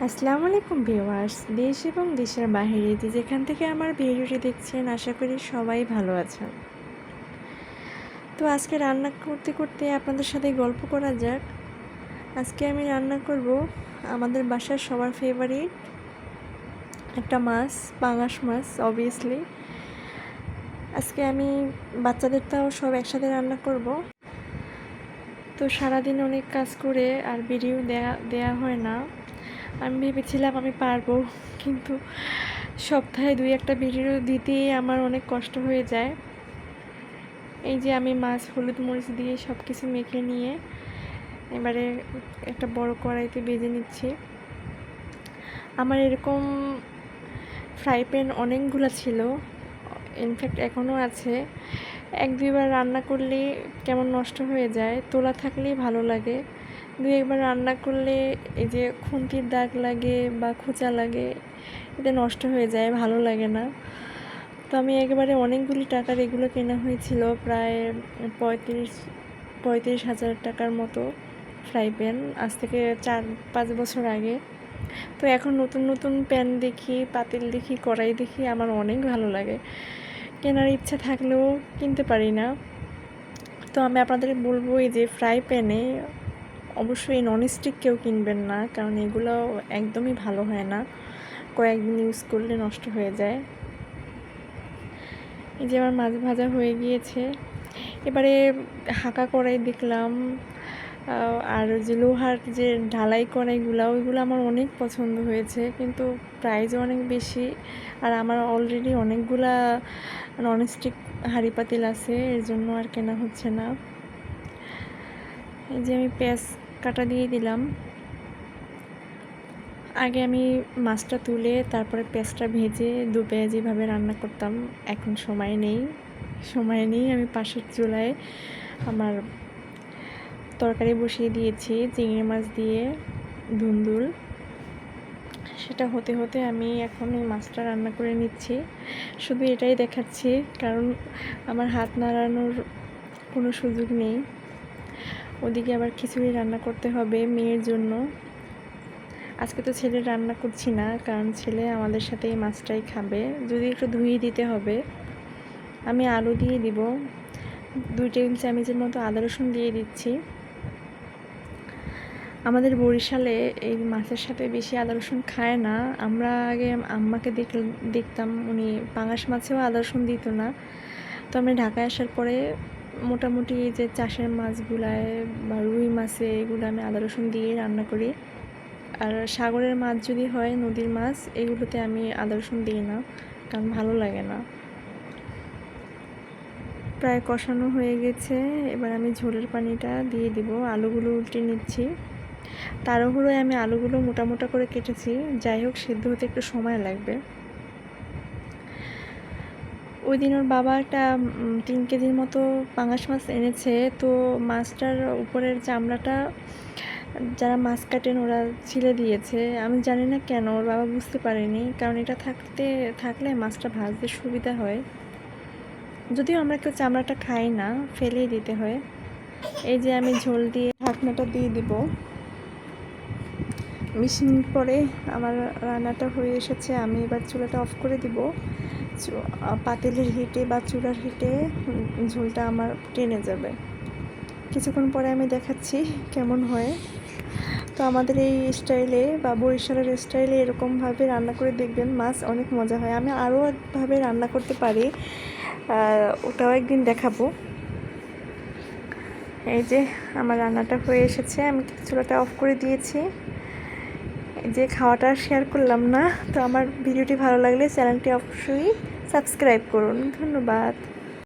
আসসালামু আলাইকুম ভিউয়ার্স, দেশ এবং দেশের বাইরে যে যেখান থেকে আমার ভিডিওটি দেখছেন আশা করি সবাই ভালো আছেন। তো আজকে রান্না করতে করতে আপনাদের সাথে গল্প করা যাক। আজকে আমি রান্না করব আমাদের বাসার সবার ফেভারিট একটা মাছ, পাঙাশ মাছ অবভিয়াসলি। আজকে আমি বাচ্চাদেরটাও সব একসাথে রান্না করব। তো সারাদিন অনেক কাজ করে আর ভিডিও দেয়া হয় না। আমি ভেবেছিলাম আমি পারবো, কিন্তু সপ্তাহে 2-1টা ভিডিও দিতেই আমার অনেক কষ্ট হয়ে যায়। এই যে আমি মাছ হলুদ মরিচ দিয়ে সব কিছু মেখে নিয়ে এবারে একটা বড় কড়াইতে ভেজে নিচ্ছি। আমার এরকম ফ্রাই প্যান অনেকগুলো ছিল, ইনফ্যাক্ট এখনও আছে। 1-2বার রান্না করলে কেমন নষ্ট হয়ে যায়, তোলা থাকলেই ভালো লাগে। 2-1বার রান্না করলে এই যে খুন্তির দাগ লাগে বা খোঁচা লাগে, এতে নষ্ট হয়ে যায়, ভালো লাগে না। তো আমি একেবারে অনেকগুলি টাকার এগুলো কেনা হয়েছিল, প্রায় 35,000 টাকার মতো ফ্রাই প্যান, আজ থেকে 4-5 বছর আগে। তো এখন নতুন নতুন প্যান দেখি, পাতিল দেখি, কড়াই দেখি, আমার অনেক ভালো লাগে। কেনার ইচ্ছা থাকলেও কিনতে পারি না। তো আমি আপনাদের বলবো, এই যে ফ্রাই প্যানে অবশ্যই ননস্টিক কেউ কিনবেন না, কারণ এগুলো একদমই ভালো হয় না, কয়েকদিন ইউজ করলে নষ্ট হয়ে যায়। এই যে আমার মাছ ভাজা হয়ে গিয়েছে। এবারে হাঁকা কড়াই দেখলাম, আর যে লোহার যে ঢালাই কড়াইগুলো, ওইগুলো আমার অনেক পছন্দ হয়েছে, কিন্তু প্রাইসও অনেক বেশি। আর আমার অলরেডি অনেকগুলা ননস্টিক হাঁড়ি পাতিল আছে, এর জন্য আর কেনা হচ্ছে না। এই যে আমি পেঁয়াজ কাটা দিয়ে দিলাম। আগে আমি মাছটা তুলে তারপরে পেঁয়াজটা ভেজে দু পেঁয়াজ এভাবে রান্না করতাম। এখন সময় নেই, আমি পাশের চুলায় আমার তরকারি বসিয়ে দিয়েছি চিংড়ি মাছ দিয়ে ধুন্দুল। সেটা হতে হতে আমি এখন এই মাছটা রান্না করে নিচ্ছি। শুধু এটাই দেখাচ্ছি, কারণ আমার হাত নাড়ানোর কোনো সুযোগ নেই। ওদিকে আবার খিচুড়ি রান্না করতে হবে মেয়ের জন্য। আজকে তো ছেলে রান্না করছি না, কারণ ছেলে আমাদের সাথে এই মাছটাই খাবে। যদি একটু ধুয়ে দিতে হবে। আমি আলু দিয়ে দিব, 2 টেবিল চামচের মতো আদা রসুন দিয়ে দিচ্ছি। আমাদের বরিশালে এই মাছের সাথে বেশি আদা রসুন খায় না। আমরা আগে আম্মাকে দেখতাম উনি পাঙাশ মাছেও আদা রসুন দিত না। তো আমি ঢাকায় আসার পরে মোটামুটি এই যে চাষের মাছগুলায় বা রুই মাছে, এগুলো আমি আদা রসুন দিয়ে রান্না করি। আর সাগরের মাছ যদি হয়, নদীর মাছ, এগুলোতে আমি আদা রসুন দিই না, কারণ ভালো লাগে না। প্রায় কষানো হয়ে গেছে, এবার আমি ঝোলের পানিটা দিয়ে দিব। আলুগুলো উল্টে নিচ্ছি। তাড়াহুড়োয় আমি আলুগুলো মোটা মোটা করে কেটেছি, যাই হোক সিদ্ধ হতে একটু সময় লাগবে। ওই দিন ওর বাবা একটা 3 কেজির মতো পাঙাশ মাছ এনেছে। তো মাছটার উপরের চামড়াটা যারা মাছ কাটেন ওরা ছিলে দিয়েছে। আমি জানি না কেন, ওর বাবা বুঝতে পারেনি, কারণ এটা থাকলে মাছটা ভাজতে সুবিধা হয়। যদিও আমরা কেউ চামড়াটা খাই না, ফেলেই দিতে হয়। এই যে আমি ঝোল দিয়ে ঢাকনাটা দিয়ে দিব। 20 মিনিট পরে আমার রান্নাটা হয়ে এসেছে। আমি এবার চুলাটা অফ করে দিব। পাতিলের হিটে বা চুলার হিটে ঝোলটা আমার টেনে যাবে। কিছুক্ষণ পরে আমি দেখাচ্ছি কেমন হয়। তো আমাদের এই স্টাইলে বা বরিশালের স্টাইলে এরকমভাবে রান্না করে দেখবেন, মাছ অনেক মজা হয়। আমি আরও একভাবে রান্না করতে পারি, ওটাও একদিন দেখাবো। এই যে আমার রান্নাটা হয়ে এসেছে, আমি চুলাটা অফ করে দিয়েছি। এই যে খাওয়াটা শেয়ার করলাম না। তো আমার ভিডিওটি ভালো লাগলে চ্যানেলটি অবশ্যই সাবস্ক্রাইব করুন। ধন্যবাদ।